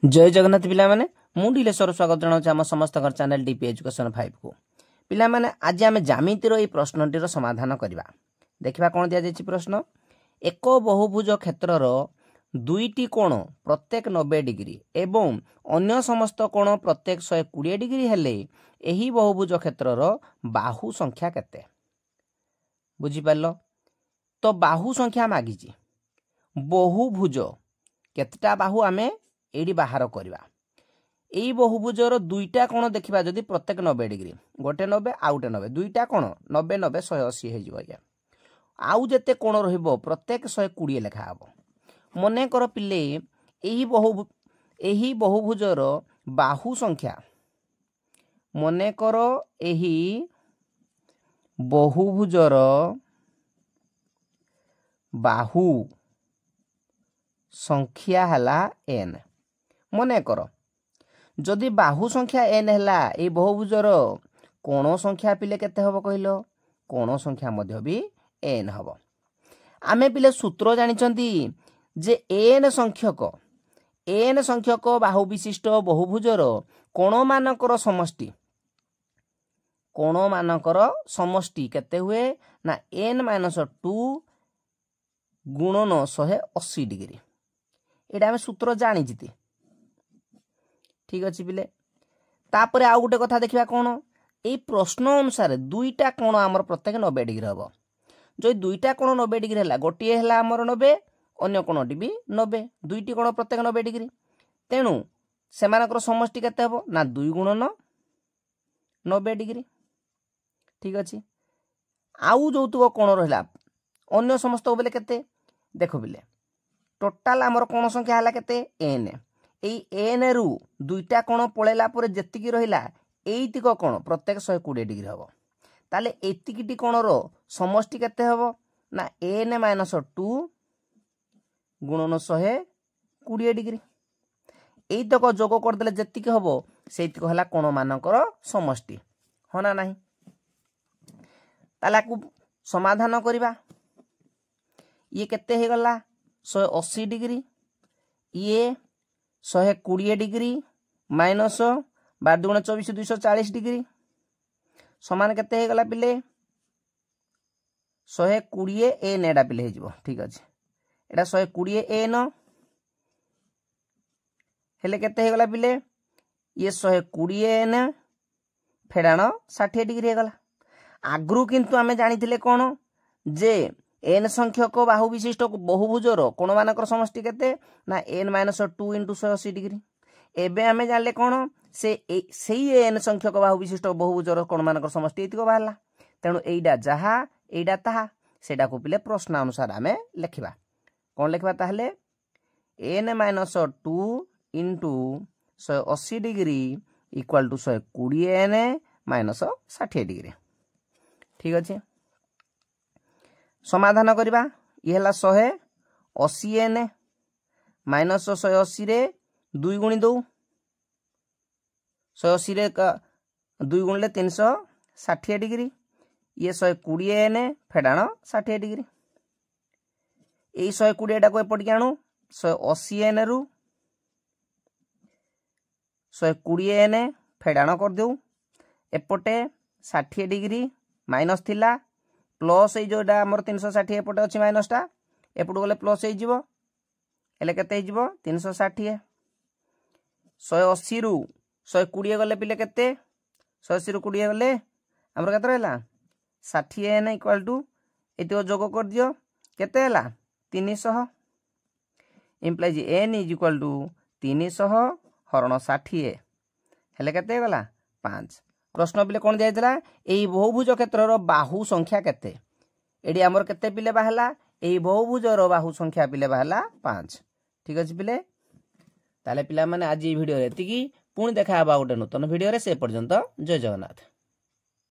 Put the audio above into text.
जय जगन्नाथ पिला माने मु डिलेश्वर स्वागत जनाऊँ आम समस्त चैनल डीपी एजुकेशन 5 को पिला माने आज आम ज्यामितिर ये प्रश्नटीर समाधान करवा देखा कौन दि जाए प्रश्न एक बहुभुज क्षेत्रर दुईटी कोण प्रत्येक 90 डिग्री एवं अन्य समस्त कोण प्रत्येक 120 डिग्री हेले एही बहुभुज क्षेत्रर बाहु संख्या केते बुझिपार तो बाहु संख्या मागिची बहुभुज केतटा बाहु आमे एडी बाहर करवा यही बहुभुजर दुईटा कोण देखा जदि प्रत्येक 90 डिग्री गोटे 90 आउटे 90 दुईटा कोण 90 90 180 हो आउ जेते कोण रहिबो प्रत्येक 120 लेखा हबो मने कर पिले एही बहुभुजर बाहु संख्या मने कर एही बहुभुजर बाहु संख्या हला n मने कर जदि बाहु संख्या n हला ए बहुभुजर कोण संख्या पिले केते हबो कहिलो कोण संख्या मध्य भी n हबो आमे पिले सूत्र जानिचंती जे n संख्यक बाहु विशिष्ट बहुभुजर कोण मानकर समष्टि केते हुए ना n-2 गुणन 180 डिग्री एटा आमे सूत्र जानि जिते ठीक अछि पिले तापरे आउ गोटे कथा देखिबा कोन ए प्रश्न अनुसार दुईटा कोण हमर प्रत्येक 90 डिग्री हबो जो दुईटा कोण 90 डिग्री हला गोटिए हला हमर 90 अन्य कोणटी भी 90 दुईटी कोण प्रत्येक 90 डिग्री तेनु सेमानकर समष्टि केते हबो ना 2 गुणन 90 डिग्री ठीक अछि आउ जोतुक कोण रहला अन्य समस्त बेले केते देखो बिले टोटाल आमर कोण संख्या हला केते n एई n रु दुईटा कोण पळेला परे जेतिकी रहिला एइतिक कोण प्रत्येक 120 डिग्री हबो ताले एतिकीटी कोणरो समष्टि केते हबो ना n-2 गुणन 120 डिग्री एइतक जोग कर देले जेतिकी हबो सेइतिक हला कोण मानकर समष्टि होना नाही ताला को समाधान करिबा ये केते हे गला 180 डिग्री ये 120 डिग्री माइनस 12 गुण 24 240 डिग्री समान केते हे गला पिले 120 n एडा पिले हे जिवो ठीक अछि एडा 120 n हेले केते हे गला पिले ये 120 n फेडाण 60 डिग्री हे गला आगरु किंतु आमे जानिथिले कोन जे n संख्यक बाहु विशिष्ट बहुभुजर कोण मानकर समष्टि केते ना n-2 * 180 डिग्री एबे आमे जानले कोन से सेही n संख्यक बाहु विशिष्ट बहुभुजर कोण मानकर समष्टि एतिको बाहला तेनु एइडा जहा एइडा ताहा सेडा को पिले प्रश्न अनुसार आमे लेखिबा कोन लेखिबा ताहले n-2 * 180 degree equal to 120 n - 60 degree ठीक अछि समाधान करिबा ये हला 180 n माइनस 180 रे 2 गुणी दो 180 रे 2 गुणले 360 डिग्री ये 120 n फेडाण 60 डिग्री एई 120 टा को एपट आणु 180 n रु 120 n फेडाण कर देउ एपटे 60 डिग्री माइनस थिला प्लस ए जोडा हमर 360 एपटे अछि माइनस टा एपट गले प्लस हे जिवो एले केते हे जिवो 360 180 रु 120 गले पिले केते 180 रु 20 गले हमर केते रहला 60 n इक्वल टू एतो जोग कर दियो केते हला 300 employees n is equal to 300 हरण 60 हेले केते गला 5 प्रश्न पिले कोन दियाइतला एई बहुभुज क्षेत्रर बाहु संख्या केते एडी हमर केते पिले बाहला एई बहुभुजर बाहु संख्या पिले बाहला 5 ठीक अछि पिले ताले पिला माने आज ई वीडियो रे एतिकी पुणी देखा हबा गोटे नूतन वीडियो रे से पर्यंत जय जगन्नाथ।